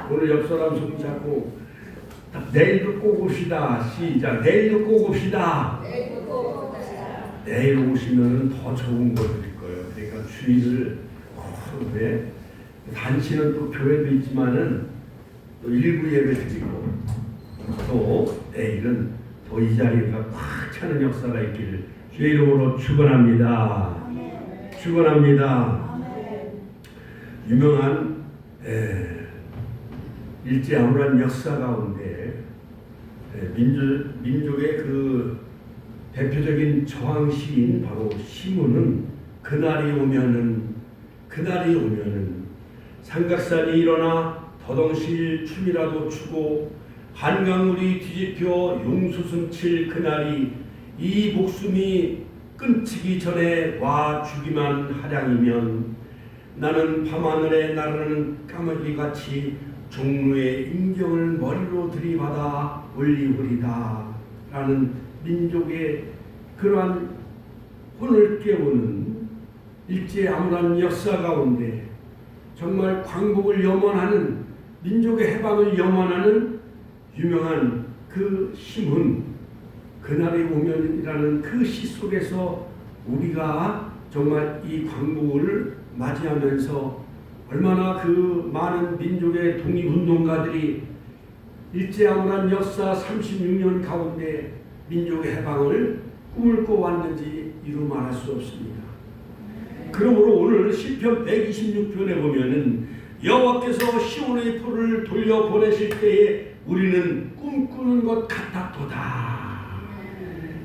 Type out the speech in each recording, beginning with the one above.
오늘 옆 사람 손 잡고 내일도 꼭 옵시다. 시작. 내일도 꼭 옵시다. 내일 오시면 더 좋은 거 드릴 거예요. 그러니까 주일을 왜 단체는 또 교회도 있지만은 또 일부 예배 드리고 또 내일은 더 이 자리가 꽉 차는 역사가 있기를 주의 이름으로 축원합니다. 축원합니다. 유명한 일제 아무란 역사 가운데 민족의 그 대표적인 저항 시인 바로 시몬은 그날이 오면은 삼각산이 일어나 더덩실 춤이라도 추고 한강물이 뒤집혀 용수순 칠 그날이 이 목숨이 끊치기 전에 와 주기만 하량이면 나는 밤하늘에 나르는 까마귀같이 종로의 인경을 머리로 들이받아 올리우리다 라는 민족의 그러한 혼을 깨우는 일제 아무란 역사 가운데 정말 광복을 염원하는 민족의 해방을 염원하는 유명한 그 시문 그날이 오면이라는 그 시 속에서 우리가 정말 이 광복을 맞이하면서 얼마나 그 많은 민족의 독립운동가들이 일제 아무란 역사 36년 가운데 민족의 해방을 꿈을 꿔왔는지 이루 말할 수 없습니다. 그러므로 오늘 시편 126편에 보면은 여호와께서 시온의 풀을 돌려보내실 때에 우리는 꿈꾸는 것 같았도다.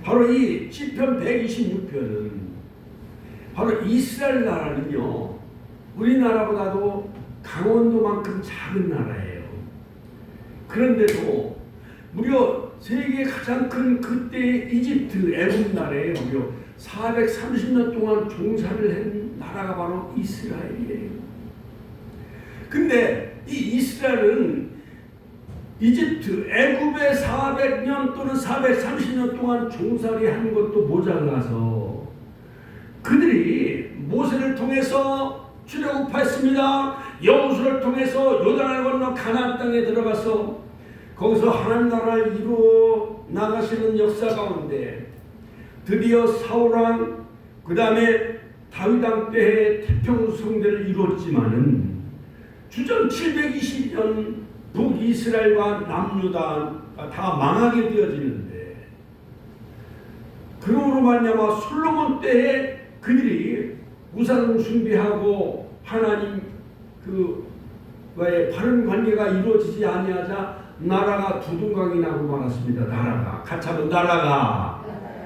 바로 이 시편 126편은 바로 이스라엘 나라는요 우리나라보다도 강원도만큼 작은 나라예요. 그런데도 무려 세계 가장 큰 그때의 이집트 애굽 나라에 무려 430년 동안 종사를 한 나라가 바로 이스라엘이에요. 근데 이 이스라엘은 이집트 애굽에 400년 또는 430년 동안 종살이 한 것도 모자라서 그들이 모세를 통해서 출애굽했습니다. 여호수아를 통해서 요단을 건너 가나안 땅에 들어가서 거기서 하나님 나라를 이루어 나가시는 역사 가운데 드디어 사울왕 그 다음에 다윗왕 때에 태평성대를 이뤘지만은 주전 720년 북이스라엘과 남유다가 다 망하게 되어지는데 그러므로 말미암아 솔로몬 때에 그들이 우상 숭배하고 하나님 그와의 바른 관계가 이루어지지 아니하자 나라가 두둥강이 나고 말았습니다. 나라가 같이 하면 나라가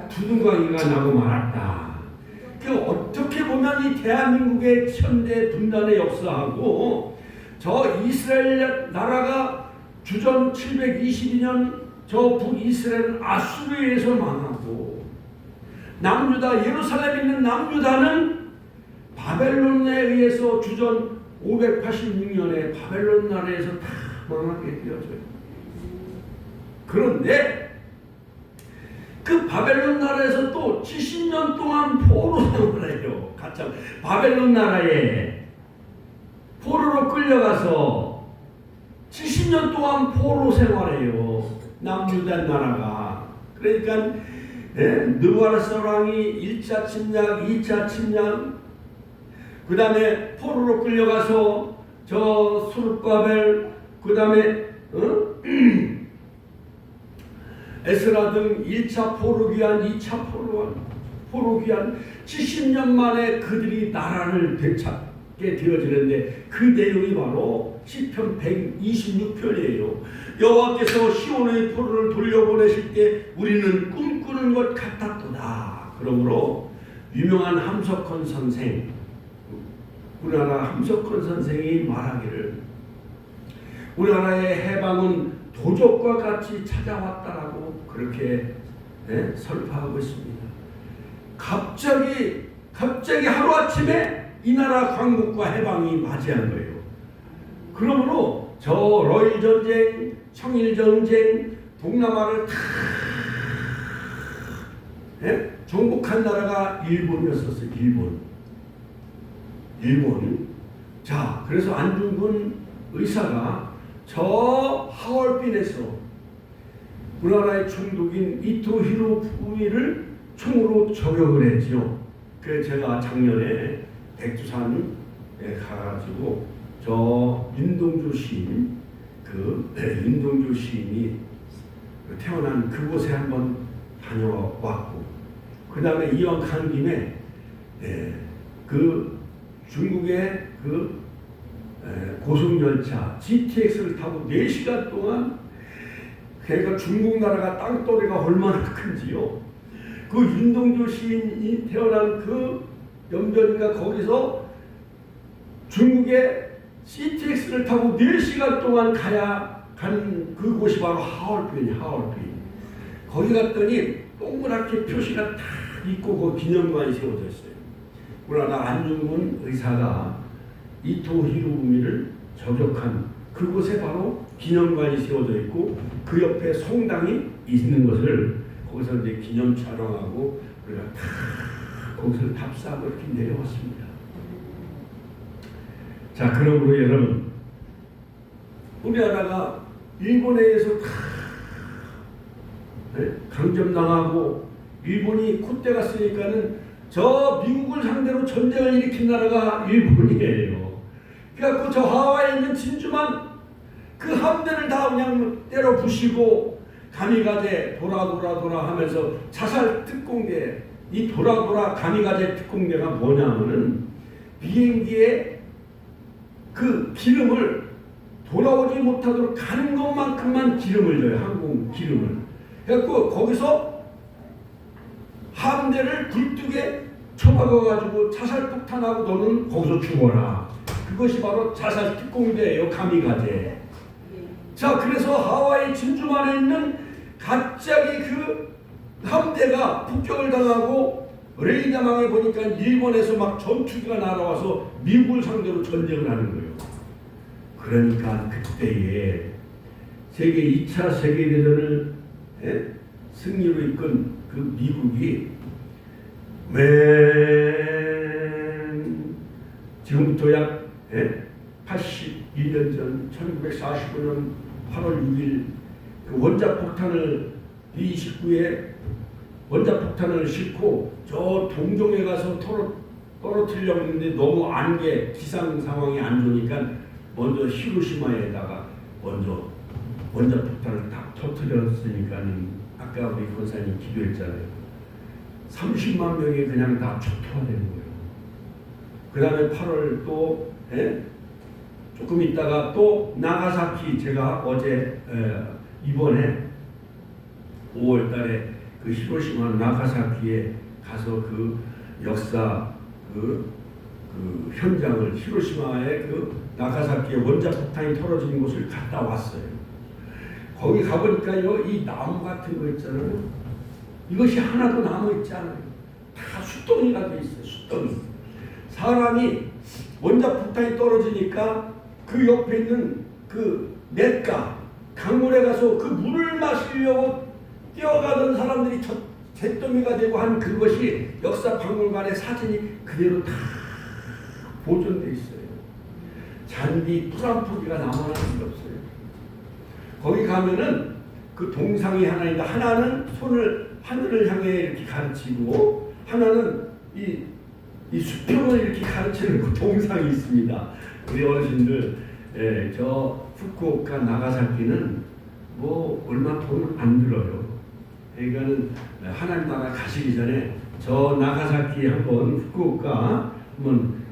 두둥강이가 나고 말았다. 그 어떻게 보면 이 대한민국의 현대 분단의 역사하고 저 이스라엘 나라가 주전 722년 저 북이스라엘은 아수르에 의해서 망하고 남유다 예루살렘에 있는 남유다는 바벨론에 의해서 주전 586년에 바벨론 나라에서 다 망하게 되어져요. 그런데 그 바벨론 나라에서 또 70년 동안 포로 생활을 해요. 가참 바벨론 나라에 포로로 끌려가서 70년 동안 포로 생활해요. 남유다 나라가. 그러니까 느부갓네살 왕이 1차 침략, 2차 침략, 그 다음에 포로로 끌려가서 저 수르바벨, 그 다음에 에스라 등 1차 포로기한, 2차 포로기한 70년 만에 그들이 나라를 되찾게 되어지는데 그 내용이 바로 시편 126편이에요. 여호와께서 시온의 포로를 돌려보내실 때 우리는 꿈꾸는 것 같았도다. 그러므로 유명한 함석헌 선생, 우리나라 함석헌 선생이 말하기를 우리나라의 해방은 도적과 같이 찾아왔다라고 그렇게 설파하고 있습니다. 갑자기 하루아침에 이 나라 광복과 해방이 맞이한 거예요. 그러므로 저 러일 전쟁, 청일 전쟁, 동남아를 다 정복한 나라가 일본이었었어요. 일본. 자, 그래서 안중근 의사가 저 하얼빈에서 우리나라의 총독인 이토 히로부미를 총으로 저격을 했지요. 그래서 제가 작년에 백두산에 가가지고 저 윤동주 시인, 윤동주 시인이 태어난 그곳에 한번 다녀왔고, 그 다음에 이왕 간 김에 그 중국의 고속열차 GTX를 타고 4시간 동안, 그러니까 중국 나라가 땅덩어리가 얼마나 큰지요. 그 윤동주 시인이 태어난 그 염전인가 거기서 중국의 GTX를 타고 4시간 동안 가는 그곳이 바로 하얼빈. 거기 갔더니 동그랗게 표시가 다 있고 그 기념관이 세워져 있어요. 우리나라 안중근 의사가 이토 히로부미를 저격한 그곳에 바로 기념관이 세워져 있고 그 옆에 성당이 있는 것을 거기서 이제 기념 촬영하고 우리가 다 거기서 답사하고 이렇게 내려왔습니다. 자, 그러므로 여러분, 우리나라가 일본에 의해서 다 강점당하고 일본이 콧대가 쓰니까는 저 미국을 상대로 전쟁을 일으킨 나라가 일본이에요. 그래갖고 저 하와이에 있는 진주만 그 함대를 다 그냥 때려 부시고 가미가제 돌아 하면서 자살 특공대, 이 돌아 가미가제 특공대가 뭐냐면은 비행기에 그 기름을 돌아오지 못하도록 가는 것만큼만 기름을 줘요. 항공 기름을. 그래갖고 거기서 함대를 굴뚝에 쳐박아가지고 자살 폭탄하고 너는 거기서 죽어라. 그것이 바로 자살 특공대예요. 가미가제. 자, 그래서 하와이 진주만에 있는 갑자기 그 함대가 폭격을 당하고 레이더망에 보니까 일본에서 막 전투기가 날아와서 미국을 상대로 전쟁을 하는 거예요. 그러니까 그때에 2차 세계대전을 승리로 이끈 그 미국이 지금부터 약 81년 전 1945년 8월 6일 그 원자폭탄을 B-29에 원자폭탄을 싣고 저 동종에 가서 떨어뜨리려고 했는데 너무 안개 기상 상황이 안 좋으니까 먼저 히로시마에다가 먼저 원자폭탄을 딱 터뜨렸으니까는 아까 우리 권사님 기도했잖아요. 30만 명이 그냥 다 초토화되는 거예요. 그 다음에 8월 또 조금 있다가 또 나가사키, 제가 어제 이번에 5월 달에 그 히로시마 나가사키에 가서 그 역사 그 현장을, 히로시마의 그 나가사키에 원자폭탄이 떨어진 곳을 갔다 왔어요. 거기 가보니까요, 이 나무 같은 거 있잖아요. 이것이 하나도 남아있지 않아요. 다 숫덩이가 돼 있어요. 숫덩이. 사람이 원자폭탄이 떨어지니까 그 옆에 있는 그 냇가, 강물에 가서 그 물을 마시려고 뛰어가던 사람들이 잿더미가 되고 한 그것이 역사박물관의 사진이 그대로 다 보존돼 있어요. 잔디 풀 한 포기가 남아나는 게 없어요. 거기 가면은 그 동상이 하나 있는데, 하나는 손을 하늘을 향해 이렇게 가르치고 하나는 이 수평을 이렇게 가르치는 그 동상이 있습니다. 우리 어르신들, 저 후쿠오카 나가사키는 뭐 얼마 돈 안 들어요. 그러니까는 하나님 나라 가시기 전에 저 나가사키 한번, 후쿠오카 한번,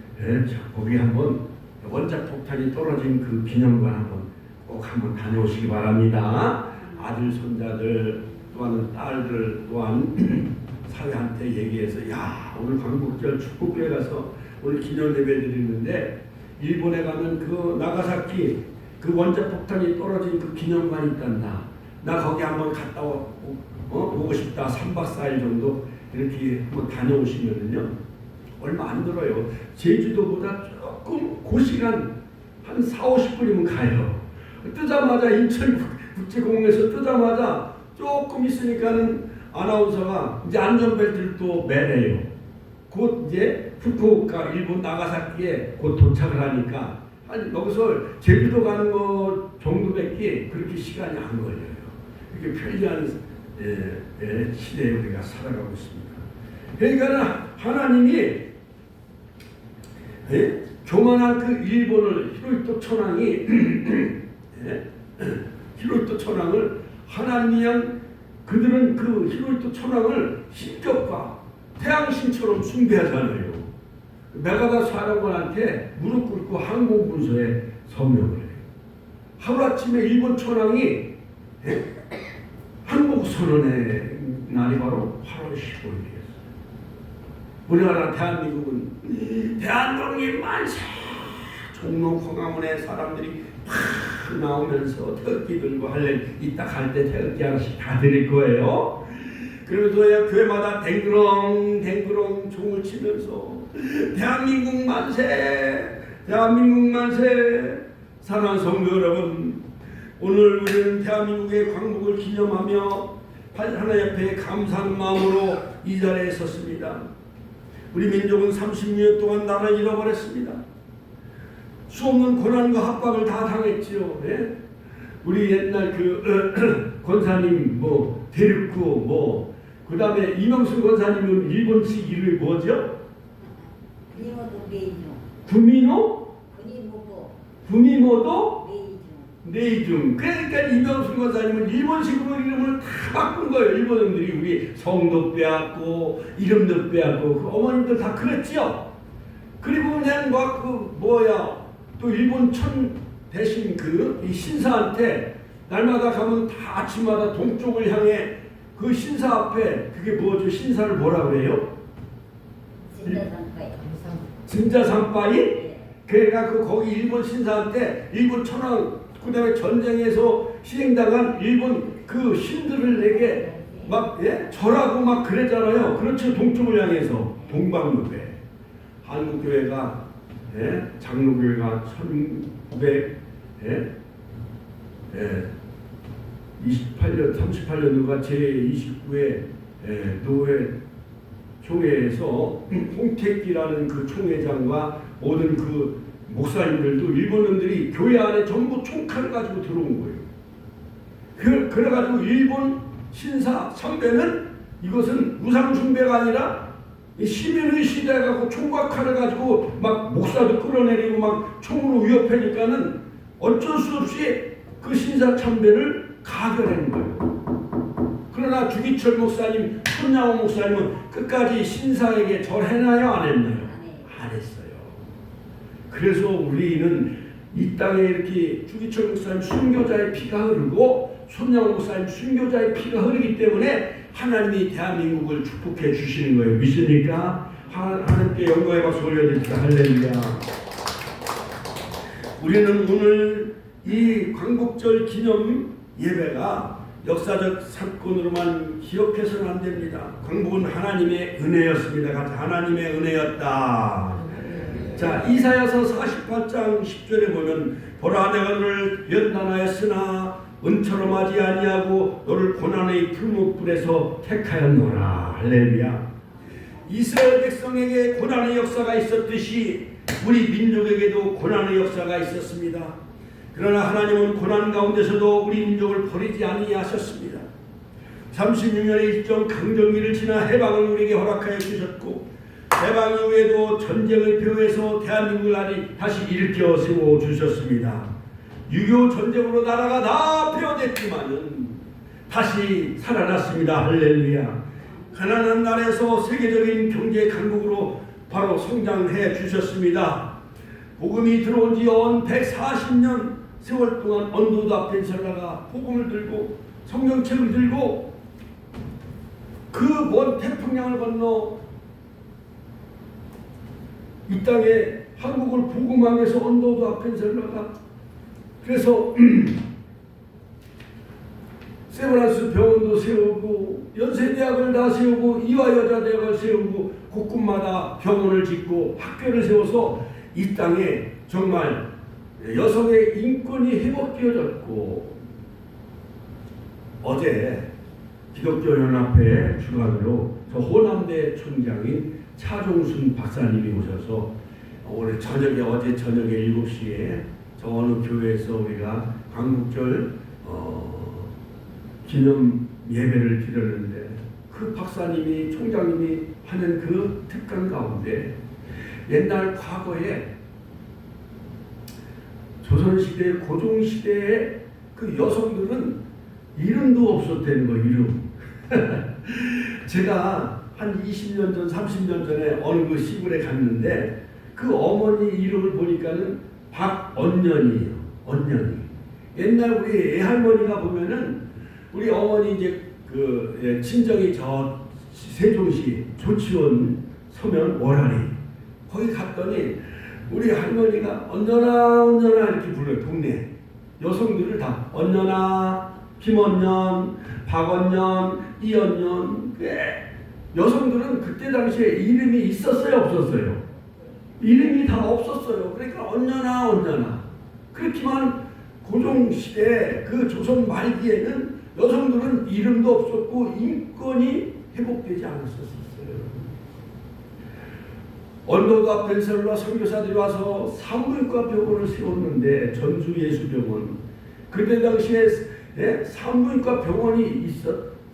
거기 한번 원자폭탄이 떨어진 그 기념관 한번 꼭 한번 다녀오시기 바랍니다. 아들, 손자들, 또한 딸들, 또한 사회한테 얘기해서, 야, 오늘 광복절 축복교회 가서 오늘 기념 예배 드리는데 일본에 가면 그 나가사키 그 원자폭탄이 떨어진 그 기념관이 있단다. 나 거기 한번 갔다 오고 싶다. 3박 4일 정도 이렇게 한번 다녀오시면은요, 얼마 안 들어요. 제주도보다 조금 그 시간 한 4-50분이면 가요. 뜨자마자 인천국제공항에서 뜨자마자 조금 있으니까는 아나운서가 이제 안전벨트를 또 매래요. 곧 이제 후쿠오카 일본 나가사키에 곧 도착을 하니까 한 여기서 제주도 가는 거 정도 시간이 그렇게 시간이 안 걸려요. 이렇게 편리한 시대에 우리가 살아가고 있습니다. 그러니까 하나님이 교만한 그 일본을 히로히토 천황이 히로히토 천황을 하나님이양 그들은 그 히로히토 천황을 신격과 태양신처럼 숭배하잖아요. 메가다 사령관한테 무릎 꿇고 항복 문서에 서명을 해요. 하루아침에 일본 천황이 항복 선언의 날이 바로 8월 15일이었어요. 우리나라 대한민국은 대한민국이 만세! 종로 광화문에 사람들이 팍 나오면서 태극기 들고 할래 이따 갈 때 태극기 하나씩 다 드릴 거예요. 그러면서 교회마다 댕그렁 종을 치면서 대한민국 만세! 대한민국 만세! 사랑하는 성도 여러분, 오늘 우리는 대한민국의 광복을 기념하며 하나님 앞에 감사하는 마음으로 이 자리에 섰습니다. 우리 민족은 30년 동안 나라를 잃어버렸습니다. 수없는 고난과 합박을 다 당했지요. 네? 우리 옛날 그 권사님 대륙구 그 다음에 이명수 권사님은 일본식 이름이 뭐죠? 구미노? 구미모도? 네이중. 그러니까 이명수 권사님은 일본식으로 이름을 다 바꾼 거예요. 일본인들이 우리 성도 빼앗고 이름도 빼앗고 그 어머님들 다 그랬지요. 그리고 그냥 또 일본 천 대신 이 신사한테 날마다 가면 다 아침마다 동쪽을 향해 그 신사 앞에 그게 뭐죠? 신사를 뭐라 그래요? 진자산바이? 그러니까 거기 일본 신사한테 일본 천황 그다음에 전쟁에서 희생당한 일본 그 신들을 내게 절하고 막 그랬잖아요. 그렇죠. 동쪽을 향해서 동방교회 한국교회가 장로교회가 1938년도가 제29회 노회 총회에서 홍택기라는 그 총회장과 모든 그 목사님들도 일본인들이 교회 안에 전부 총칼을 가지고 들어온 거예요. 그래가지고 일본 신사 선배는 이것은 우상숭배가 아니라 시민의 시대에 갖고 총과 칼을 가지고 막 목사도 끌어내리고 막 총으로 위협하니까는 어쩔 수 없이 그 신사 참배를 가결한 거예요. 그러나 주기철 목사님, 손양호 목사님은 끝까지 신사에게 절했나요? 안 했나요? 안 했어요. 그래서 우리는 이 땅에 이렇게 주기철 목사님 순교자의 피가 흐르고 손양호 목사님 순교자의 피가 흐르기 때문에 하나님이 대한민국을 축복해 주시는 거예요. 믿습니까? 하나님께 영광의 박수 올려드립니다. 할렐루야. 우리는 오늘 이 광복절 기념 예배가 역사적 사건으로만 기억해서는 안 됩니다. 광복은 하나님의 은혜였습니다. 같이 하나님의 은혜였다. 자, 이사야서 48장 10절에 보면 보라 내가 너를 연단하였으나 은처럼 하지 아니하고 너를 고난의 풀무불에서 택하였노라. 할렐루야. 이스라엘 백성에게 고난의 역사가 있었듯이 우리 민족에게도 고난의 역사가 있었습니다. 그러나 하나님은 고난 가운데서도 우리 민족을 버리지 아니하셨습니다. 36년의 일정 강정기를 지나 해방을 우리에게 허락하여 주셨고 해방 이후에도 전쟁의 표에서 대한민국을 다시 일으켜 세워 주셨습니다. 6.25 전쟁으로 나라가 다 폐허됐지만은 다시 살아났습니다. 할렐루야. 가난한 나라에서 세계적인 경제 강국으로 바로 성장해 주셨습니다. 복음이 들어온 지 연 140년 세월 동안 언도다 펜셀라가 복음을 들고 성경책을 들고 그 먼 태평양을 건너 이 땅에 한국을 복음하면서 언도다 펜셀라가 그래서 세브란스 병원도 세우고 연세대학을 다 세우고 이화여자대학을 세우고 곳곳마다 병원을 짓고 학교를 세워서 이 땅에 정말 여성의 인권이 회복되어졌고 어제 기독교연합회 주관으로 저 호남대 총장인 차종순 박사님이 오셔서 오늘 어제 저녁에 7시에 저 어느 교회에서 우리가 광복절 기념 예배를 드렸는데 그 박사님이 총장님이 하는 그 특강 가운데 옛날 과거에 조선시대 고종시대에 그 여성들은 이름도 없었다는 거. 이름. 제가 한 20년 전 30년 전에 어느 그 시골에 갔는데 그 어머니 이름을 보니까는 박언년이에요. 언년이. 옛날 우리 애할머니가 보면은 우리 어머니 이제 그 친정이 저 세종시 조치원 서면 월하리 거기 갔더니 우리 할머니가 언년아 언년아 이렇게 불러요. 동네 여성들을 다 언년아 김언년 박언년 이언년. 여성들은 그때 당시에 이름이 있었어요 없었어요? 이름이 다 없었어요. 그러니까 언년아 언년아. 그렇지만 고종시대 그 조선 말기에는 여성들은 이름도 없었고 인권이 회복되지 않았었어요. 언더도 앞벤셀러 선교사들이 와서 산부인과 병원을 세웠는데 전주예수병원 그때 당시에 산부인과 병원이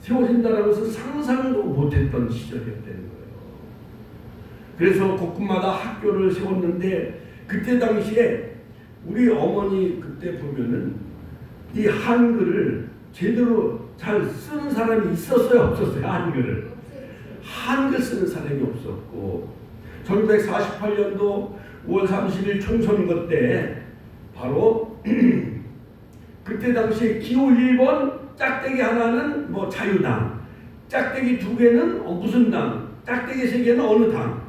세워진다고 해서 상상도 못했던 시절이었다는 거예요. 그래서 곳곳마다 학교를 세웠는데 그때 당시에 우리 어머니 그때 보면은 이 한글을 제대로 잘 쓰는 사람이 있었어요 없었어요? 한글 쓰는 사람이 없었고 1948년도 5월 30일 총선거 때 바로 그때 당시에 기호 1번 짝대기 하나는 뭐 자유당, 짝대기 2개는 무슨 당, 짝대기 3개는 어느 당.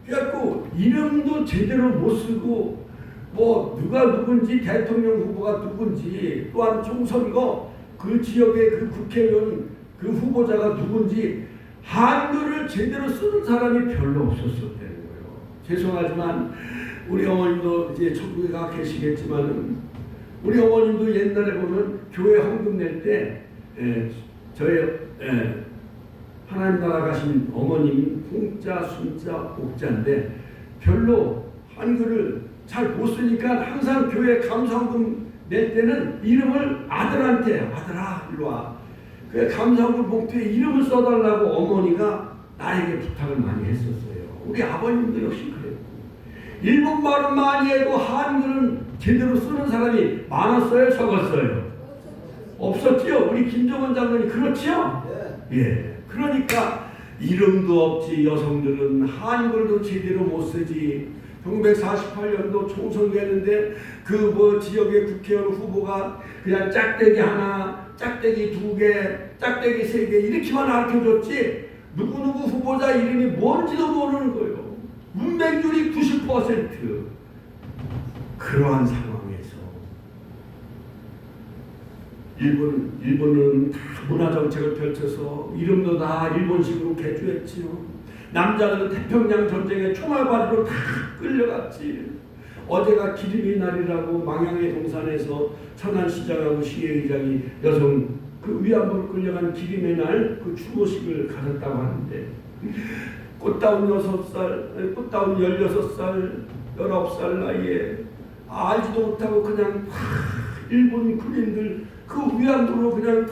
그래갖고 이름도 제대로 못 쓰고 뭐 누가 누군지 대통령 후보가 누군지 또한 총선거 그 지역의 그 국회의원 그 후보자가 누군지 한글을 제대로 쓰는 사람이 별로 없었었다는 거예요. 죄송하지만 우리 어머님도 이제 천국에 가 계시겠지만은 우리 어머님도 옛날에 보면 교회 헌금 낼 때 저희 하나님 나라 가신 어머님 홍자, 순자, 옥자인데 별로 한글을 잘 못 쓰니까 항상 교회 감사헌금 낼 때는 이름을 아들한테 아들아 일로 와. 그 감사헌금 봉투에 이름을 써달라고 어머니가 나에게 부탁을 많이 했었어요. 우리 아버님도 역시 그랬고 일본말은 많이 해도 한글은 제대로 쓰는 사람이 많았어요? 적었어요? 없었지요? 우리 김정은 장관이 그렇지요? 예. 그러니까 이름도 없지. 여성들은 한글도 제대로 못 쓰지. 1948년도 총선되는데 그 뭐 지역의 국회의원 후보가 그냥 짝대기 하나, 짝대기 2개, 짝대기 3개 이렇게만 알려줬지 누구누구 후보자 이름이 뭔지도 모르는 거예요. 문맹률이 90%. 그러한 상황에서 일본은 다 문화정책을 펼쳐서 이름도 다 일본식으로 개조했지요. 남자들은 태평양 전쟁에 총알바지로 다 끌려갔지. 어제가 기림의 날이라고 망향의 동산에서 천안시장하고 시의장이 여성 그 위안부로 끌려간 기림의 날 그 추모식을 가졌다고 하는데 꽃다운 6살, 꽃다운 16살, 19살 나이에 알지도 못하고 그냥 일본 군인들 그 위안부로 그냥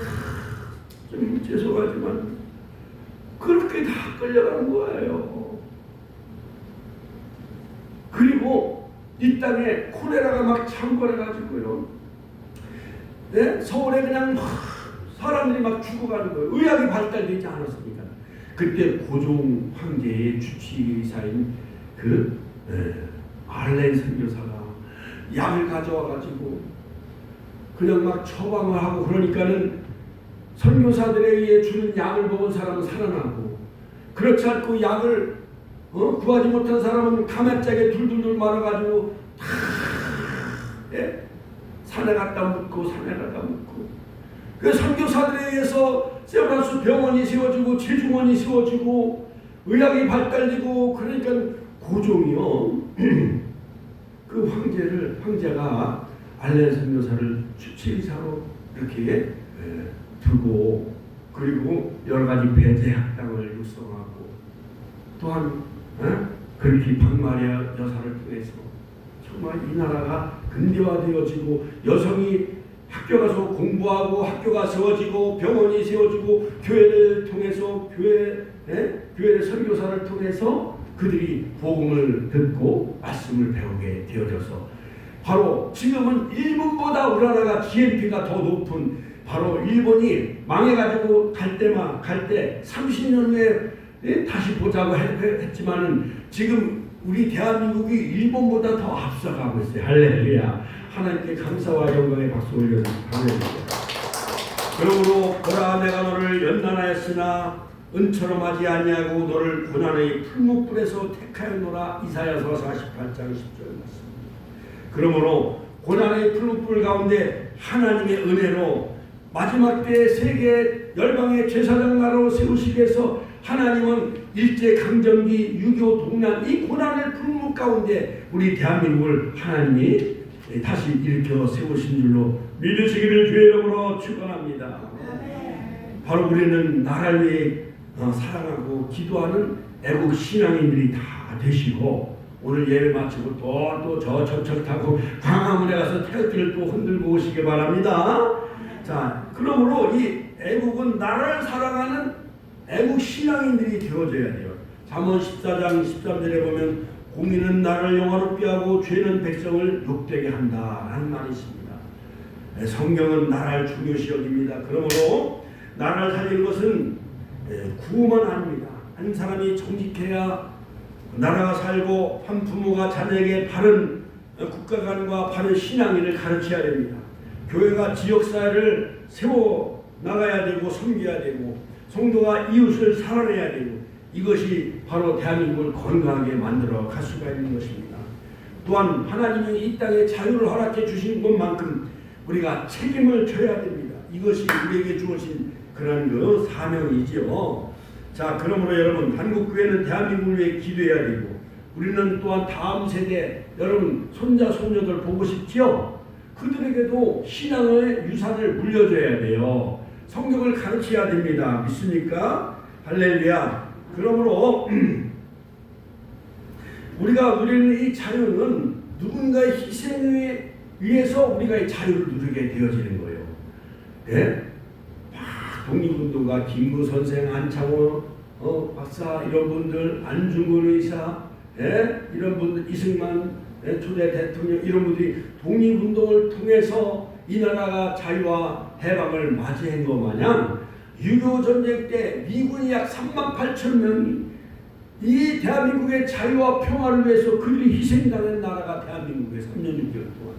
좀 죄송하지만 그렇게 다 끌려가는 거예요. 그리고 이 땅에 콜레라가 막 창궐해가지고요. 네? 서울에 그냥 막 사람들이 막 죽어가는 거예요. 의학이 발달되지 않았습니까? 그때 고종 황제의 주치의사인 그 알렌 선교사가 약을 가져와가지고 그냥 막 처방을 하고 그러니까는 선교사들에 의해 주는 약을 먹은 사람은 살아나고 그렇지 않고 약을 구하지 못한 사람은 감액짝에 둘둘둘 말아가지고 다 산에 갖다 묻고 산에 갖다 묻고 그 선교사들에 의해서 세브란스 병원이 세워지고 제중원이 세워지고 의학이 발달되고 그러니까 고종이요 그 황제가 알렌 선교사를 주치의사로 이렇게 두고 그리고 여러 가지 배제 학당을 육성하고 또한 그렇게 박마리아 여사를 통해서 정말 이 나라가 근대화되어지고 여성이 학교 학교 가서 공부하고 학교가 세워지고 병원이 세워지고 교회를 통해서 교회 선교사를 통해서 그들이 복음을 듣고 말씀을 배우게 되어져서 바로 지금은 일본보다 우리나라가 GNP가 더 높은 바로 일본이 망해가지고 갈 때 30년 후에 다시 보자고 했지만은 지금 우리 대한민국이 일본보다 더 앞서가고 있어요. 할렐루야. 하나님께 감사와 영광의 박수 올려드립니다. 할렐루야. 그러므로 보라 내가 너를 연단하였으나 은처럼 하지 아니하고 너를 고난의 풀무불에서 택하였노라. 이사야서 48장 10절 말씀. 그러므로 고난의 풀무불 가운데 하나님의 은혜로 마지막 때에 세계 열방의 제사장 나라로 세우시기 위해서 하나님은 일제강점기 6.25 동란 이 고난의 풀무 가운데 우리 대한민국을 하나님이 다시 일으켜 세우신 줄로 믿으시기를 주의 이름으로 축원합니다. 바로 우리는 나라를 위해 사랑하고 기도하는 애국 신앙인들이 다 되시고 오늘 예배 마치고 또 저 전철 타고 광화문에 가서 태극기를 또 흔들고 오시기 바랍니다. 자, 그러므로 이 애국은 나라를 사랑하는 애국 신앙인들이 되어져야 돼요. 잠언 14장 13절에 보면 공의는 나를 영화롭게 하고 죄는 백성을 욕되게 한다라는 말이 있습니다. 성경은 나라를 중요시 여깁니다. 그러므로 나라를 살리는 것은 구호만 아닙니다. 한 사람이 정직해야 나라가 살고 한 부모가 자녀에게 바른 국가관과 바른 신앙인을 가르쳐야 됩니다. 교회가 지역사회를 세워 나가야 되고 섬겨야 되고 성도가 이웃을 사랑해야 되고 이것이 바로 대한민국을 건강하게 만들어 갈 수가 있는 것입니다. 또한 하나님이 이 땅에 자유를 허락해 주신 것만큼 우리가 책임을 져야 됩니다. 이것이 우리에게 주어진 그런 그 사명이지요. 자, 그러므로 여러분 한국교회는 대한민국을 위해 기도해야 되고 우리는 또한 다음 세대 여러분 손자 손녀들 보고 싶지요? 그들에게도 신앙의 유산을 물려줘야 돼요. 성경을 가르쳐야 됩니다. 믿습니까? 할렐루야. 그러므로 우리는 이 자유는 누군가의 희생에 의해서 우리가 이 자유를 누리게 되어지는 거예요. 예? 독립운동가 김구 선생, 안창호 박사 이런 분들, 안중근 의사, 이런 분들, 이승만 초대 대통령 이런 분들이 독립운동을 통해서 이 나라가 자유와 해방을 맞이한 것 마냥 6.25 전쟁 때 미군이 약 38,000명이 이 대한민국의 자유와 평화를 위해서 그들이 희생당한 나라가 대한민국의 3년 6개월 동안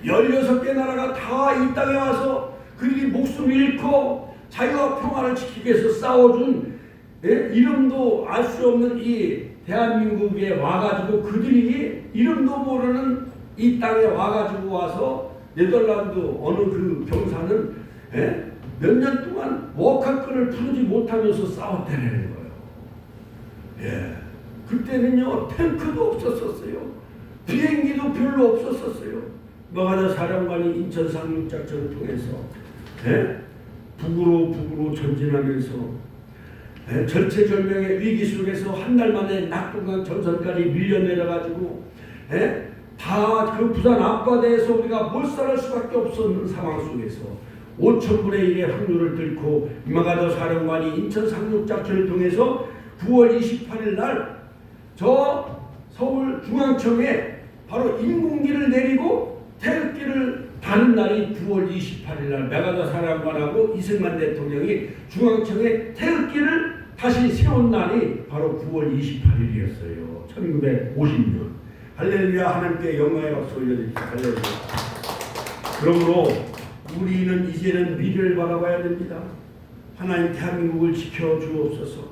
16개 나라가 다 이 땅에 와서 그들이 목숨을 잃고 자유와 평화를 지키기 위해서 싸워준 이름도 알 수 없는 이 대한민국에 와가지고 그들이 이름도 모르는 이 땅에 와가지고 와서 네덜란드 어느 그 병사는 몇 년 동안 워카권을 부르지 못하면서 싸웠다는 거예요. 그때는요 탱크도 없었어요. 비행기도 별로 없었어요. 마가다 사령관이 인천 상륙작전을 통해서 북으로 전진하면서 절체절명의 위기 속에서 한 달 만에 낙동강 전선까지 밀려내려가지고 다 그 부산 앞바다에서 우리가 몰살할 수밖에 없었는 상황 속에서 5,000분의 1의 확률을 뚫고 이마가더 사령관이 인천 상륙작전을 통해서 9월 28일 날 저 서울 중앙청에 바로 인공기를 내리고 태극기를 다는 날이 9월 28일 날 메가더 사령관하고 이승만 대통령이 중앙청에 태극기를 다시 세운 날이 바로 9월 28일이었어요. 1950년. 할렐루야. 하나님께 영광의 박수 올려드립니다. 할렐루야. 그러므로 우리는 이제는 미래를 바라봐야 됩니다. 하나님 대한민국을 지켜주옵소서.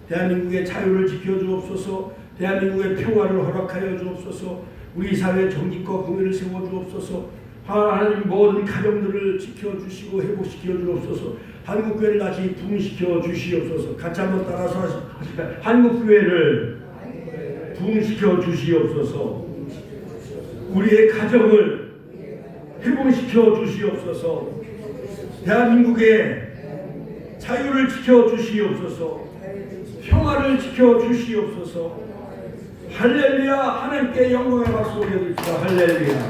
대한민국의 자유를 지켜주옵소서. 대한민국의 평화를 허락하여 주옵소서. 우리 사회의 정직과 공의를 세워주옵소서. 하나님 모든 가정들을 지켜주시고 회복시켜 주옵소서. 한국교회를 다시 부흥시켜 주시옵소서. 같이 한번 따라서 하실까요? 한국교회를 부흥시켜 주시옵소서. 우리의 가정을 회복시켜 주시옵소서. 대한민국의 자유를 지켜 주시옵소서. 평화를 지켜 주시옵소서. 할렐루야. 하나님께 영광의 박수 올려드립시다. 할렐루야.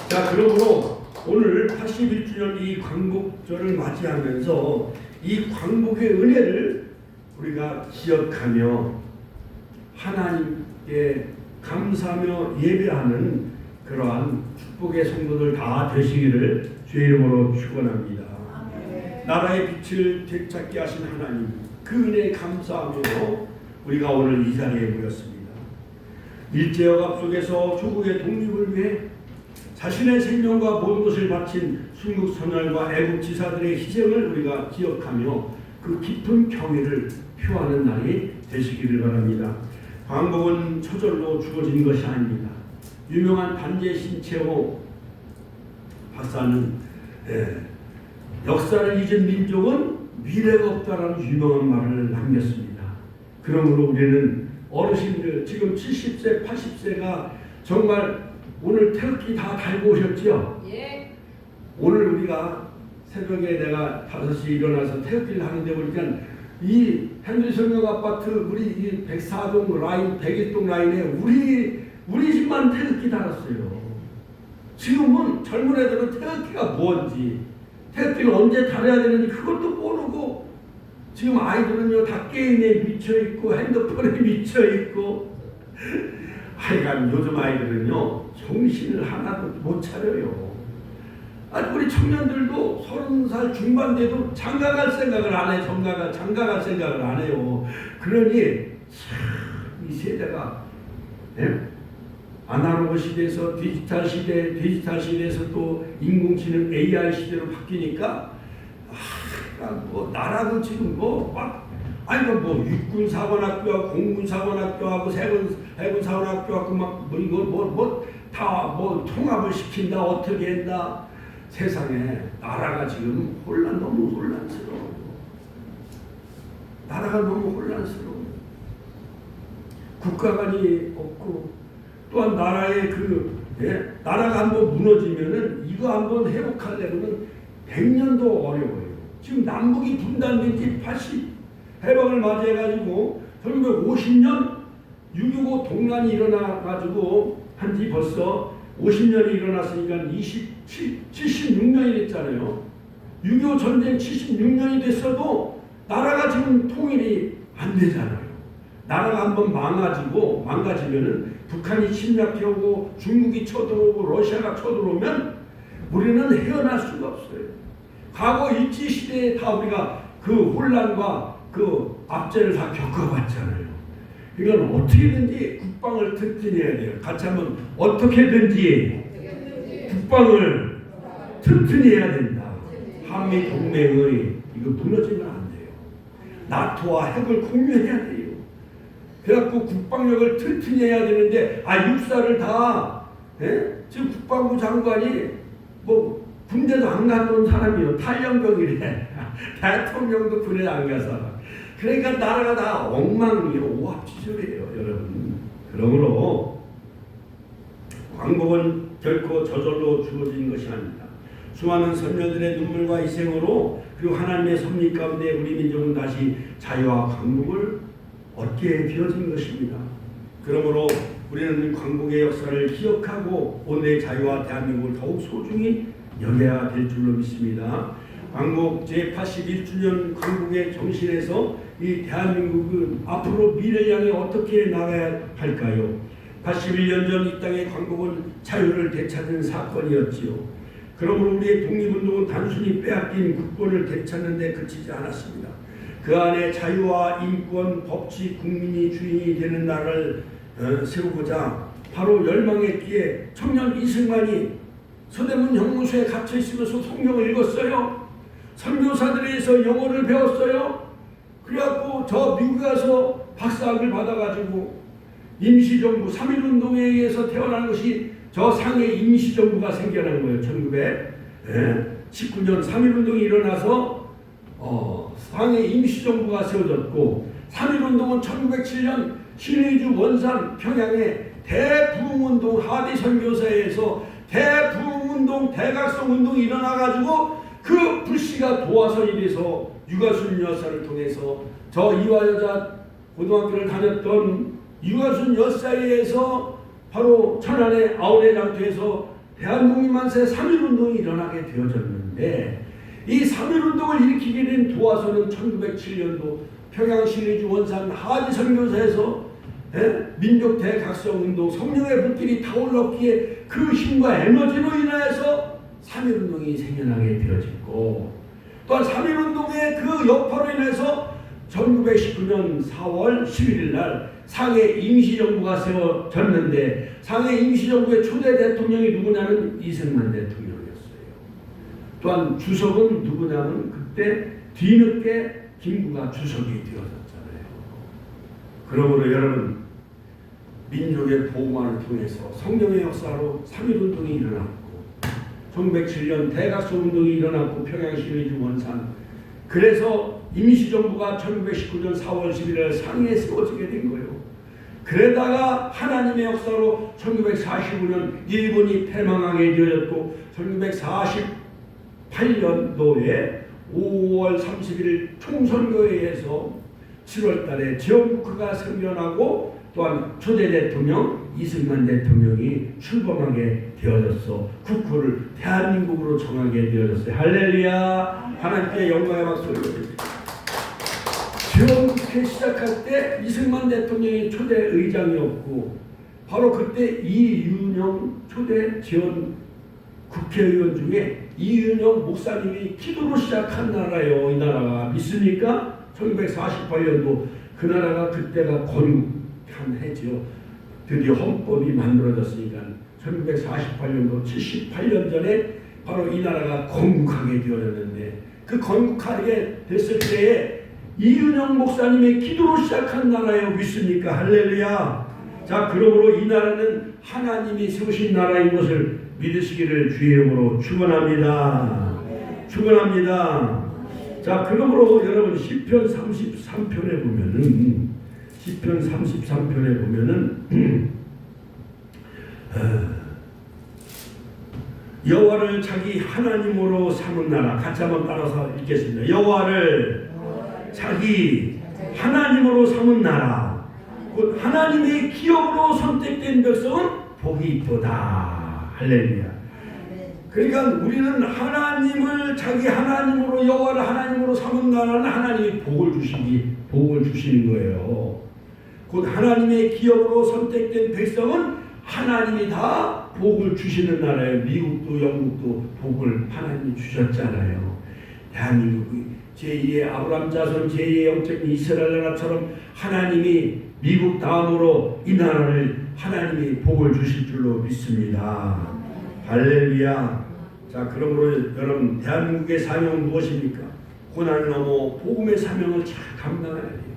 자, 그러므로 오늘 81주년 이 광복절을 맞이하면서 이 광복의 은혜를 우리가 기억하며 하나님께 감사하며 예배하는 그러한 축복의 성도들 다 되시기를 주의 이름으로 축원합니다. 나라의 빛을 되찾게 하신 하나님, 그 은혜에 감사하며 우리가 오늘 이 자리에 모였습니다. 일제역압 속에서 조국의 독립을 위해 자신의 생명과 모든 것을 바친 순국 선열과 애국 지사들의 희생을 우리가 기억하며 그 깊은 경의를 표하는 날이 되시기를 바랍니다. 광복은 저절로 주어진 것이 아닙니다. 유명한 단재 신채호 박사는 역사를 잊은 민족은 미래가 없다라는 유명한 말을 남겼습니다. 그러므로 우리는 어르신들 지금 70세, 80세가 정말 오늘 태극기 다 달고 오셨죠? 예. 오늘 우리가 새벽에 내가 5시에 일어나서 태극기를 하는데 보니까 이 henry 아파트 우리 이 104동 라인, 101동 라인에 우리 집만 태극기 달았어요. 지금은 젊은 애들은 태극기가 뭔지, 태극기를 언제 달아야 되는지 그것도 모르고 지금 아이들은요 다 게임에 미쳐있고 핸드폰에 미쳐있고 하여간 요즘 아이들은요 정신을 하나도 못 차려요. 우리 청년들도 30살 중반 돼도 장가갈 생각을 안 해. 장가갈 생각을 안 해요. 그러니 이 세대가 아날로그 시대에서 디지털 시대에서 또 인공지능 AI 시대로 바뀌니까 뭐 나라도 지금 육군사관학교하고 공군사관학교하고 해군사관학교하고 다 통합을 시킨다 어떻게 한다. 세상에 나라가 지금 너무 혼란스러워요. 나라가 너무 혼란스러워요. 국가관이 없고 또한 나라의 나라가 한번 무너지면은 이거 한번 회복하려면 100년도 어려워요. 지금 남북이 분단된 지 80 해방을 맞이해가지고 1950년 6.25 동란이 일어나가지고 한지 벌써 50년이 일어났으니까 76년이 됐잖아요. 6.25 전쟁 76년이 됐어도 나라가 지금 통일이 안 되잖아요. 나라가 한번 망가지면은 북한이 침략해오고 중국이 쳐들어오고 러시아가 쳐들어오면 우리는 헤어날 수가 없어요. 과거 일제시대에 다 우리가 그 혼란과 그 압제를 다 겪어봤잖아요. 이건 어떻게든지 국방을 튼튼해야 돼요. 같이 한번 어떻게든지 국방을 튼튼해야 된다. 한미 동맹의 이거 무너지면 안 돼요. 나토와 핵을 공유해야 돼요. 그래갖고 국방력을 튼튼히 해야 되는데 육사를 다 지금 국방부 장관이 군대도 안 가는 사람이요. 탈영병이래. 대통령도 군에 안 가서. 그러니까 나라가 다 엉망이요. 오합지졸이에요 여러분. 그러므로 광복은 결코 저절로 주어진 것이 아닙니다. 수많은 선녀들의 눈물과 희생으로 그리고 하나님의 섭리 가운데 우리 민족은 다시 자유와 광복을 얻게 되어진 것입니다. 그러므로 우리는 광복의 역사를 기억하고 오늘의 자유와 대한민국을 더욱 소중히 여겨야 될 줄로 믿습니다. 광복 제81주년 광복의 정신에서 이 대한민국은 앞으로 미래를 향해 어떻게 나가야 할까요? 81년 전 이 땅의 광복은 자유를 되찾은 사건이었지요. 그러므로 우리의 독립운동은 단순히 빼앗긴 국권을 되찾는 데 그치지 않았습니다. 그 안에 자유와 인권, 법치, 국민이 주인이 되는 나라를 세우고자 바로 열망했기에 청년 이승만이 서대문 형무소에 갇혀 있으면서 성경을 읽었어요. 선교사들에서 영어를 배웠어요. 그래갖고 저 미국에 가서 박사학위를 받아가지고 임시정부 3.1운동에 의해서 태어난 것이 저 상해 임시정부가 생겨난 거예요. 1919년 3.1운동이 일어나서 상해 임시정부가 세워졌고 3.1운동은 1907년 신의주 원산 평양에 대부흥운동 하대선교사에서 대부흥운동 대각성운동이 일어나가지고 그 불씨가 도화선이 돼서 유가순 여사를 통해서 저 이화여자 고등학교를 다녔던 유가순 여사에 의해서 바로 천안의 아우레 장터에서 대한독립만세 3.1운동이 일어나게 되어졌는데 이 3.1운동을 일으키게 된 도화선은 1907년도 평양시리즈 원산 하지선교사에서 민족 대각성운동 성령의 불길이 타올랐기에 그 힘과 에너지로 인하여서 3.1운동이 생겨나게 되어졌고 또한 3.1운동의 그 여파로 인해서 1919년 4월 11일 날 상해 임시정부가 세워졌는데 상해 임시정부의 초대 대통령이 누구냐면 이승만 대통령이었어요. 또한 주석은 누구냐면 그때 뒤늦게 김구가 주석이 되어졌잖아요. 그러므로 여러분 민족의 복음화를 통해서 성령의 역사로 3.1운동이 일어났고 1907년 대각성운동이 일어났고 평양시리즈 원산 그래서 임시정부가 1919년 4월 11일 상해에 세워지게 된 거예요. 그러다가 하나님의 역사로 1945년 일본이 패망하게 되어졌고 1948년도에 5월 31일 총선거에 의해서 7월 달에 지원국회가 생겨나고 또한 초대 대통령 이승만 대통령이 출범하게 되어졌어. 국호를 대한민국으로 정하게 되어졌어요. 할렐루야. 하나님께 영광의 박수 올려드립니다. 지원국회 시작할 때 이승만 대통령이 초대 의장이었고 바로 그때 이윤영 초대 지원 국회의원 중에 이윤영 목사님이 기도로 시작한 나라예요. 이 나라가 믿습니까? 1948년도 그 나라가 그때가 건국한 해죠. 드디어 헌법이 만들어졌으니까 1948년도 78년 전에 바로 이 나라가 건국하게 되어졌는데 그 건국하게 됐을 때에 이윤영 목사님의 기도로 시작한 나라예요. 믿습니까? 할렐루야. 자, 그러므로 이 나라는 하나님이 세우신 나라인 것을 믿으시기를 주의 이름으로 축원합니다. 축원합니다. 자, 그러므로 여러분 시편 33편에 보면은 시편 33편에 보면은 여호와를 자기 하나님으로 삼은 나라 같이 한번 따라서 읽겠습니다. 여호와를 자기 하나님으로 삼은 나라 곧 하나님의 기업으로 선택된 백성은 복이 있도다. 할렐루야. 그러니까 우리는 하나님을 자기 하나님으로 여호와를 하나님으로 삼은 나라는 하나님이 복을 주시는 거예요. 곧 하나님의 기업으로 선택된 백성은 하나님이 다 복을 주시는 나라예요. 미국도 영국도 복을 하나님이 주셨잖아요. 대한민국이 제2의 아브라함 자손 제2의 영적 이스라엘 나라처럼 하나님이 미국 다음으로 이 나라를 하나님이 복을 주실 줄로 믿습니다. 할렐루야. 자, 그러므로 여러분 대한민국의 사명은 무엇입니까? 고난을 넘어 복음의 사명을 잘 감당해야 돼요.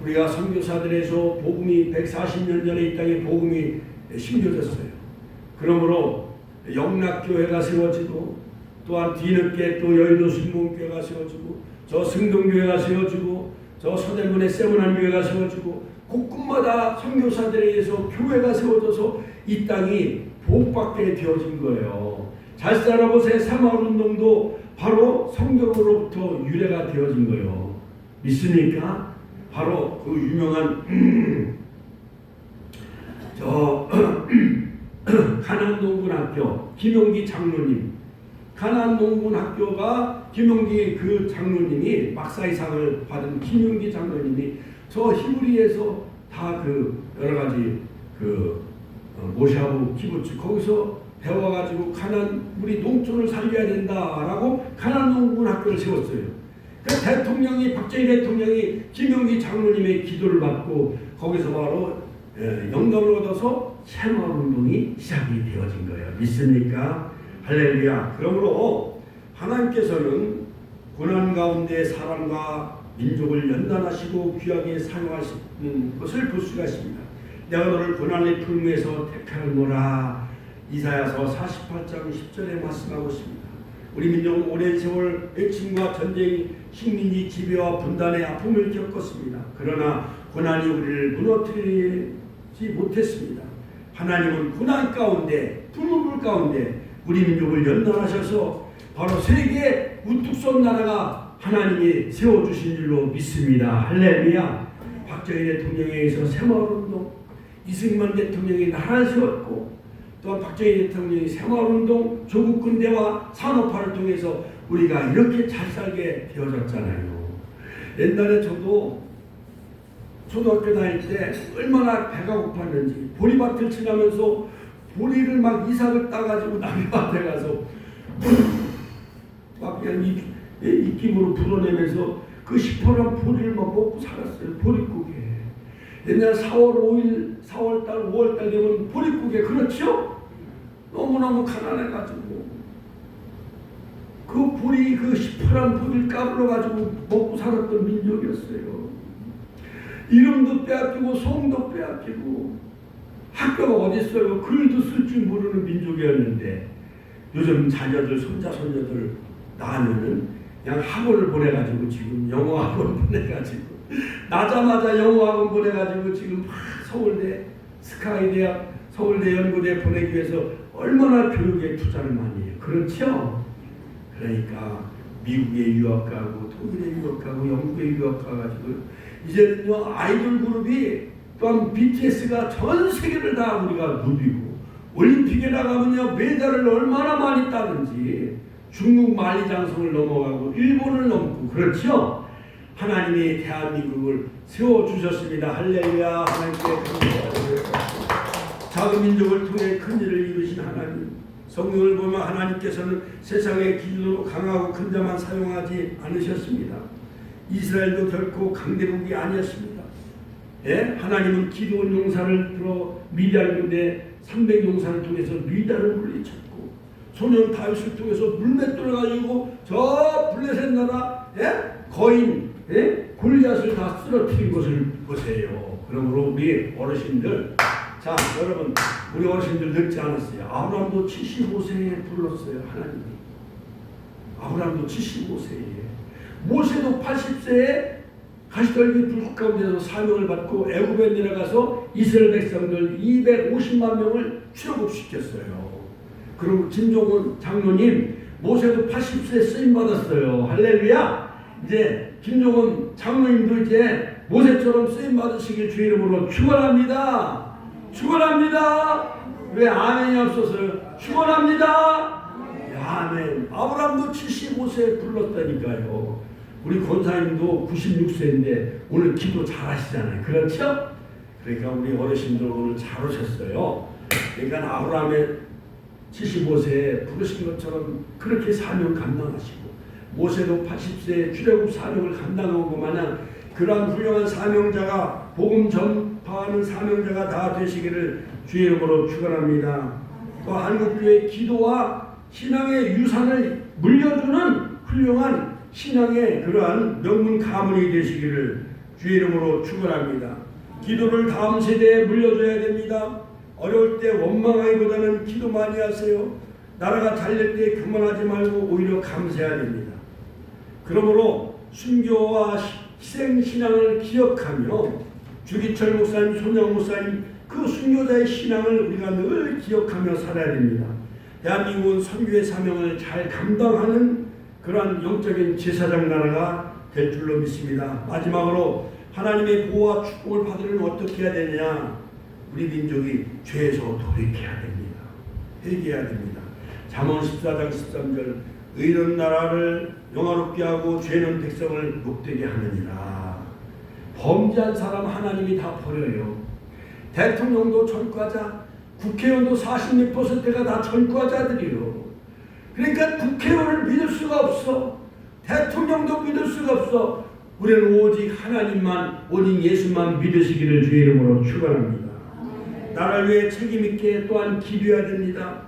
우리가 선교사들에서 복음이 140년 전에 이 땅에 복음이 심겨졌어요. 그러므로 영락교회가 세워지고 또한 뒤늦게 또 여의도 순복음교회가 세워지고 저 승동교회가 세워지고 저 서대문의 세문안교회가 세워지고 곳곳마다 선교사들에 의해서 교회가 세워져서 이 땅이 복받게 되어진 거예요. 잘 살아보세요. 3.1운동도 바로 성경으로부터 유래가 되어진 거예요. 믿습니까? 바로 그 유명한 가난농군학교 김용기 장로님, 가난농군학교가 김용기 그 장로님이 박사이상을 받은 김용기 장로님이 저 히브리에서 다 그 여러 가지 그 모샤브 키부츠 거기서 배워가지고 우리 농촌을 살려야 된다라고 가난농군학교를 세웠어요. 그 대통령이 박정희 대통령이 김용기 장로님의 기도를 받고 거기서 바로 영감을 얻어서 새마을운동이 시작이 되어진 거예요. 믿습니까? 할렐루야. 그러므로 하나님께서는 고난 가운데 사람과 민족을 연단하시고 귀하게 사용하시는 것을 볼 수가 있습니다. 내가 너를 고난의 풀무에서 택하노라. 이사야서 48장 10절에 말씀하고 있습니다. 우리 민족은 오랜 세월 외침과 전쟁, 식민지 지배와 분단의 아픔을 겪었습니다. 그러나 고난이 우리를 무너뜨리지 못했습니다. 하나님은 고난 가운데, 불문불 가운데 우리 민족을 연단하셔서 바로 세계 우뚝 선 나라가 하나님이 세워주신 줄로 믿습니다. 할렐루야. 박정희 대통령에 의해서 새마을운동, 이승만 대통령이 나라를 세웠고 또한 박정희 대통령이 새마을운동, 조국 근대화, 산업화를 통해서 우리가 이렇게 잘 살게 되어졌잖아요. 옛날에 저도 초등학교 다닐 때 얼마나 배가 고팠는지 보리밭을 지나면서 보리를 막 이삭을 따가지고 남편한테 가서 막 그냥 입김으로 불어내면서 그 시퍼런 보리를 막 먹고 살았어요. 보릿고개. 옛날 4월 5일, 4월달, 5월달 되면 보릿고개, 그렇죠? 너무너무 가난해가지고 그 보리, 그 시퍼런 보리를 까불어가지고 먹고 살았던 민족이었어요. 이름도 빼앗기고 송도 빼앗기고 학교가 어디 있어요? 글도 쓸 줄 모르는 민족이었는데 요즘 자녀들, 손자, 손녀들 낳으면은 그냥 학원을 보내가지고 지금 영어 학원 보내가지고 나자마자 영어 학원 보내가지고 지금 서울대, 스카이대학, 서울대 연구대 보내기 위해서 얼마나 교육에 투자를 많이 해요. 그렇죠? 그러니까 미국에 유학 가고 독일에 유학 가고 영국에 유학 가가지고 이제는요 아이돌 그룹이 또한 BTS가 전 세계를 다 우리가 누비고 올림픽에 나가면요 메달을 얼마나 많이 따는지 중국 만리장성을 넘어가고 일본을 넘고 그렇죠? 하나님이 대한민국을 세워주셨습니다. 할렐루야. 하나님께 감사드려요. 작은 민족을 통해 큰 일을 이루신 하나님, 성경을 보면 하나님께서는 세상의 기준으로 강하고 큰 자만 사용하지 않으셨습니다. 이스라엘도 결코 강대국이 아니었습니다. 예? 하나님은 기드온 용사를 들어 미디안 군대 300용사를 통해서 미디안을 물리쳤고 소년 다윗을 통해서 물맷돌을 가지고 저 블레셋 나라 거인 골리앗을 다 쓰러뜨린 것을 보세요. 그러므로 우리 어르신들, 자 여러분 우리 어르신들 늙지 않았어요. 아브라함도 75세에 불렀어요. 하나님이. 아브라함도 75세에, 모세도 80세에 가시떨기 불꽃 가운데서 사명을 받고 애굽에 내려가서 이스라엘 백성들 250만 명을 출애굽시켰어요. 그리고 김종원 장로님 모세도 80세 쓰임 받았어요. 할렐루야. 이제 김종원 장로님도 이제 모세처럼 쓰임 받으시길 주 이름으로 축원합니다. 축원합니다. 왜 아멘이 없었어요? 축원합니다. 아멘. 아브라함도 75세에 불렀다니까요. 우리 권사님도 96세인데 오늘 기도 잘하시잖아요. 그렇죠? 그러니까 우리 어르신들 오늘 잘 오셨어요. 그러니까 아브라함의 75세에 부르신 것처럼 그렇게 사명 감당하시고 모세도 80세에 출애굽 사명을 감당한 것 마냥 그러한 훌륭한 사명자가 복음 전파하는 사명자가 다 되시기를 주의 이름으로 축원합니다. 또 한국교회 기도와 신앙의 유산을 물려주는 훌륭한 신앙의 그러한 명문 가문이 되시기를 주의 이름으로 축원합니다. 기도를 다음 세대에 물려줘야 됩니다. 어려울 때 원망하기보다는 기도 많이 하세요. 나라가 잘될 때 그만하지 말고 오히려 감사해야 됩니다. 그러므로 순교와 희생신앙을 기억하며 주기철 목사님, 손영 목사님 그 순교자의 신앙을 우리가 늘 기억하며 살아야 됩니다. 대한민국은 선교의 사명을 잘 감당하는 그러한 영적인 제사장 나라가 될 줄로 믿습니다. 마지막으로 하나님의 보호와 축복을 받으려면 어떻게 해야 되느냐? 우리 민족이 죄에서 돌이켜야 됩니다. 회개해야 됩니다. 잠언 14장 13절 의로운 나라를 영화롭게 하고 죄는 백성을 욕되게 하느니라. 범죄한 사람 하나님이 다 버려요. 대통령도 전과자, 국회의원도 46%가 다 전과자들이요. 그러니까 국회의원을 믿을 수가 없어. 대통령도 믿을 수가 없어. 우리는 오직 하나님만, 오직 예수만 믿으시기를 주의 이름으로 축원합니다. 나라를 위해 책임있게 또한 기도해야 됩니다.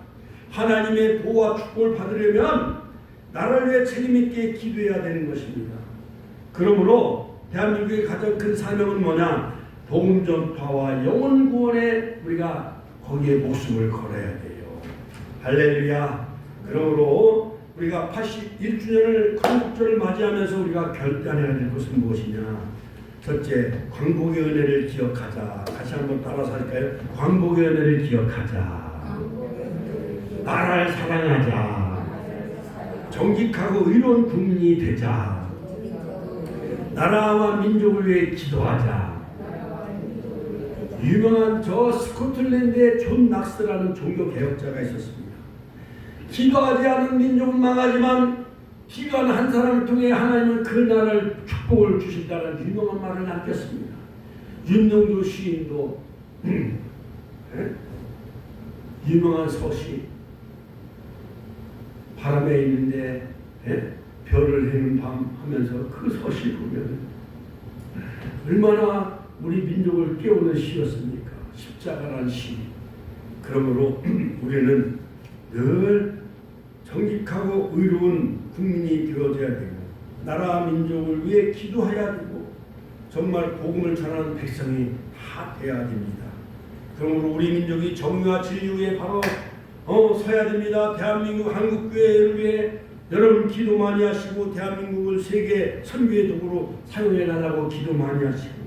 하나님의 보호와 축복을 받으려면 나라를 위해 책임있게 기도해야 되는 것입니다. 그러므로 대한민국의 가장 큰 사명은 뭐냐? 복음 전파와 영혼 구원에 우리가 거기에 목숨을 걸어야 돼요. 할렐루야. 그러므로 우리가 81주년을 건국절을 맞이하면서 우리가 결단해야 될 것은 무엇이냐? 첫째, 광복의 은혜를 기억하자. 다시 한번 따라서 할까요? 광복의 은혜를 기억하자. 나라를 사랑하자. 정직하고 의로운 국민이 되자. 나라와 민족을 위해 기도하자. 유명한 저 스코틀랜드의 존 낙스라는 종교 개혁자가 있었습니다. 기도하지 않은 민족은 망하지만 기도하는 한 사람을 통해 하나님은 그 나라를 축복을 주신다는 유명한 말을 남겼습니다. 윤영도 시인도 유명한 서시 바람에 있는데 별을 해는 밤 하면서 그 서시 보면 얼마나 우리 민족을 깨우는 시였습니까? 십자가란 시. 그러므로 우리는 늘 정직하고 의로운 국민이 되어져야 되고 나라 민족을 위해 기도해야 되고 정말 복음을 전하는 백성이 다 돼야 됩니다. 그러므로 우리 민족이 정의와 진리에 바로 서야 됩니다. 대한민국 한국교회를 위해 여러분 기도 많이 하시고 대한민국을 세계 선교의 도구로 사용해 달라고 기도 많이 하시고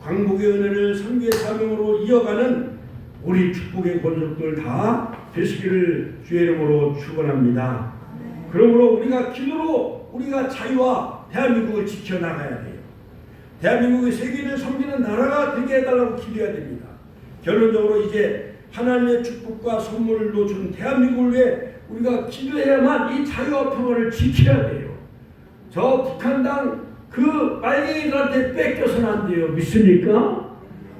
광복의 은혜를 선교의 사명으로 이어가는 우리 축복의 권속들 다 되시기를 주의 이름으로 축원합니다. 그러므로 우리가 기도로 우리가 자유와 대한민국을 지켜나가야 돼요. 대한민국이 세계를 섬기는 나라가 되게 해달라고 기도해야 됩니다. 결론적으로 이제 하나님의 축복과 선물로 준 대한민국을 위해 우리가 기도해야만 이 자유와 평화를 지켜야 돼요. 저 북한 그 빨갱이들한테 뺏겨서는 안 돼요. 믿습니까?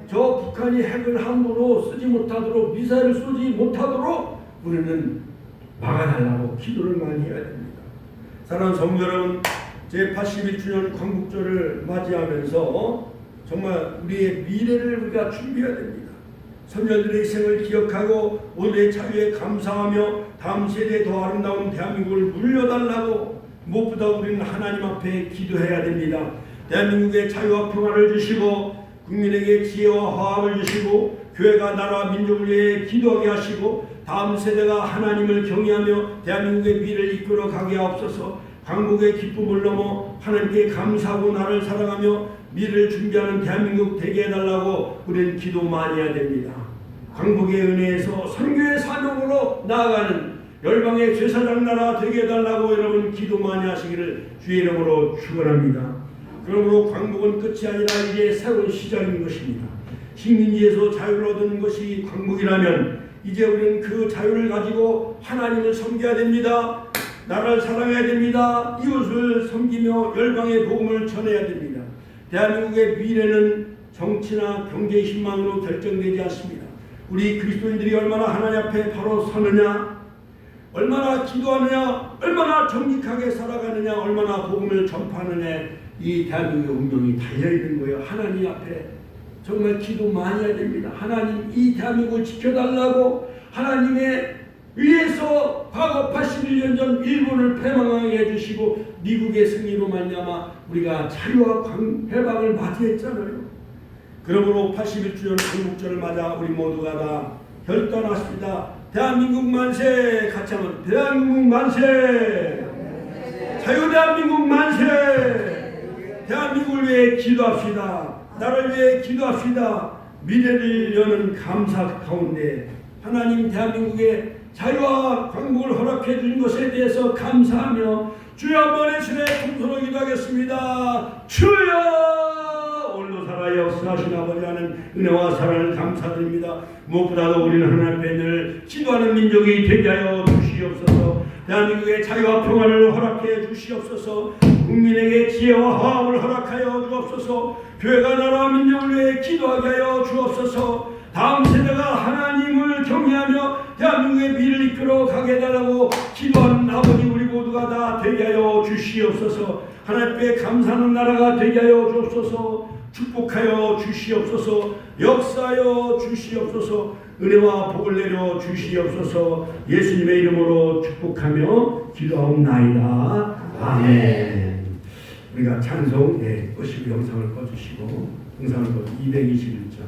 저 북한이 핵을 함부로 쓰지 못하도록 미사일을 쏘지 못하도록 우리는 막아달라고 기도를 많이 해야 됩니다. 사랑하는 성도 여러분, 제81주년 광복절을 맞이하면서 정말 우리의 미래를 우리가 준비해야 됩니다. 선녀들의 희생을 기억하고 오늘의 자유에 감사하며 다음 세대에 더 아름다운 대한민국을 물려달라고 무엇보다 우리는 하나님 앞에 기도해야 됩니다. 대한민국의 자유와 평화를 주시고 국민에게 지혜와 화합을 주시고 교회가 나라와 민족을 위해 기도하게 하시고 다음 세대가 하나님을 경외하며 대한민국의 미래를 이끌어 가게 하옵소서. 광복의 기쁨을 넘어 하나님께 감사하고 나를 사랑하며 미래를 준비하는 대한민국 되게 해달라고 우리는 기도 많이 해야 됩니다. 광복의 은혜에서 선교의 사명으로 나아가는 열방의 제사장 나라 되게 해달라고 여러분 기도 많이 하시기를 주의 이름으로 축원합니다. 그러므로 광복은 끝이 아니라 이제 새로운 시작인 것입니다. 식민지에서 자유를 얻은 것이 광복이라면 이제 우리는 그 자유를 가지고 하나님을 섬겨야 됩니다. 나라를 사랑해야 됩니다. 이웃을 섬기며 열방의 복음을 전해야 됩니다. 대한민국의 미래는 정치나 경제의 희망으로 결정되지 않습니다. 우리 그리스도인들이 얼마나 하나님 앞에 바로 서느냐, 얼마나 기도하느냐, 얼마나 정직하게 살아가느냐, 얼마나 복음을 전파하느냐, 이 대한민국의 운명이 달려있는 거예요. 하나님 앞에 정말 기도 많이 해야 됩니다. 하나님 이 대한민국을 지켜달라고 하나님의 위에서 과거 81년 전 일본을 패망하게 해주시고 미국의 승리로 말미암아 우리가 자유와 해방을 맞이했잖아요. 그러므로 81주년 광복절을 맞아 우리 모두가 다 결단하십니다. 대한민국 만세! 같이 한번 대한민국 만세! 자유 대한민국 만세! 대한민국을 위해 기도합시다. 나를 위해 기도합시다. 미래를 여는 감사 가운데 하나님 대한민국의 자유와 광복을 허락해 주신 것에 대해서 감사하며 주여 한번 예수의 통솔로 기도하겠습니다. 주여! 오늘도 살아 역사하신 아버지 하는 은혜와 사랑을 감사드립니다. 무엇보다도 우리는 하나님 앞에 늘 기도하는 민족이 되게 하여 주시옵소서. 대한민국의 자유와 평화를 허락해 주시옵소서. 국민에게 지혜와 화합을 허락하여 주옵소서. 교회가 나라 민족을 위해 기도하게 하여 주옵소서. 다음 세대가 하나님을 경외하며 대한민국의 미래를 이끌어 가게 해달라고 기도하는 아버지 우리 모두가 다 되게 하여 주시옵소서. 하나님께 감사하는 나라가 되게 하여 주옵소서. 축복하여 주시옵소서. 역사하여 주시옵소서. 은혜와 복을 내려 주시옵소서. 예수님의 이름으로 축복하며 기도하옵나이다. 아멘. 우리가 찬송 끄시고 영상을 꺼주시고 영상을 꺼 221장